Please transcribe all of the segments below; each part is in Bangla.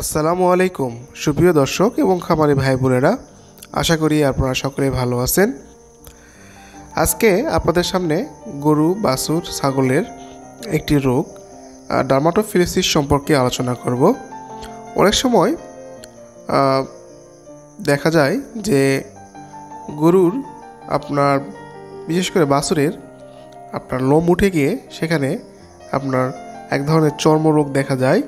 আসসালামু আলাইকুম সুপ্রিয় দর্শক এবং খামারি ভাই বোনেরা, আশা করি আপনারা সকলেই ভালো আছেন। আজকে আপনাদের সামনে গরু, বাছুর, ছাগলের একটি রোগ ডার্মাটোফিলোসিস সম্পর্কে আলোচনা করব। অনেক সময় দেখা যায় যে গরুর আপনার বিশেষ করে বাছুরের আপনার লোম উঠে গিয়ে সেখানে আপনার এক ধরনের চর্মরোগ দেখা যায়,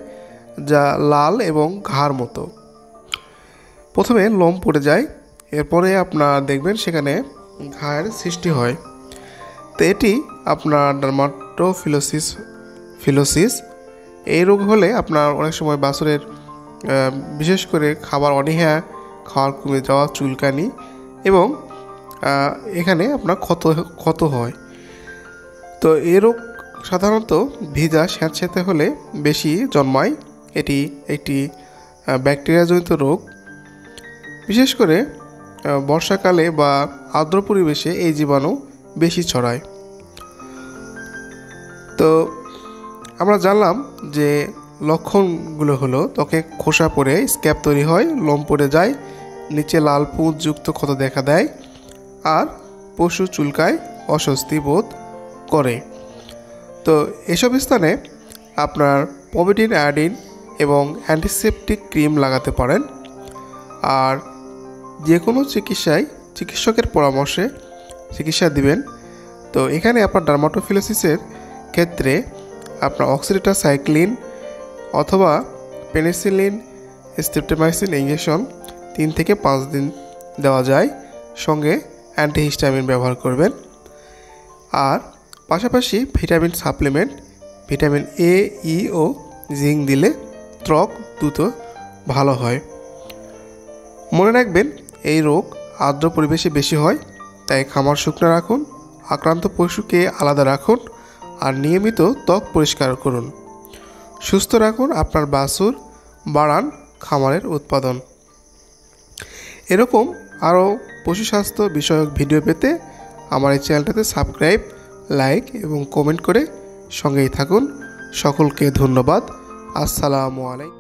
যা লাল এবং ঘাড় মতো। প্রথমে লোম পড়ে যায়, এরপরে আপনার দেখবেন সেখানে ঘায়ের সৃষ্টি হয়। তো এটি আপনার ডার্মাটোফিলোসিস এই রোগ হলে আপনার অনেক সময় বাছুরের বিশেষ করে খাবার অনীহা, খাওয়ার কমে যাওয়া, চুলকানি এবং এখানে আপনার ক্ষত হয়। তো এই রোগ সাধারণত ভিজা স্যাঁতসেঁতে হলে বেশি জন্মায়। এটি একটি ব্যাকটেরিয়াজনিত রোগ। বিশেষ করে বর্ষাকালে বা আর্দ্র পরিবেশে এই জীবাণু বেশি ছড়ায়। তো আমরা জানলাম যে লক্ষণগুলো হলো ত্বকে খোসা পড়ে স্ক্যাব তৈরি হয়, লোম পড়ে যায়, নিচে লাল পুঁজযুক্ত ক্ষত দেখা দেয়, আর পশু চুলকায়, অস্বস্তি বোধ করে। তো এসব স্থানে আপনার পমিডিন, আয়োডিন এবং অ্যান্টিসেপটিক ক্রিম লাগাতে পারেন। আর যে কোনো চিকিৎসকের পরামর্শে চিকিৎসা দিবেন। তো এখানে আপনার ডার্মাটোফিলোসিসের ক্ষেত্রে আপনার অক্সিডোসাইক্লিন অথবা পেনিসিলিন, স্ট্রেপ্টোমাইসিন ইঞ্জেকশন 3 থেকে 5 দিন দেওয়া যায়, সঙ্গে অ্যান্টিহিস্টামিন ব্যবহার করবেন। আর পাশাপাশি vitamin supplement, vitamin A, E ও জিঙ্ক দিলে ত্বক দ্রুত ভালো হয়। মনে রাখবেন, এই রোগ আর্দ্র পরিবেশে বেশি হয়, তাই খামার শুকনো রাখুন, আক্রান্ত পশুকে আলাদা রাখুন আর নিয়মিত ত্বক পরিষ্কার করুন। সুস্থ রাখুন আপনার বাছুর, বাড়ান খামারের উৎপাদন। এরকম আরও পশু স্বাস্থ্য বিষয়ক ভিডিও পেতে আমার এই চ্যানেলটাতে সাবস্ক্রাইব, লাইক এবং কমেন্ট করে সঙ্গেই থাকুন। সকলকে ধন্যবাদ। আসসালামু আলাইকুম।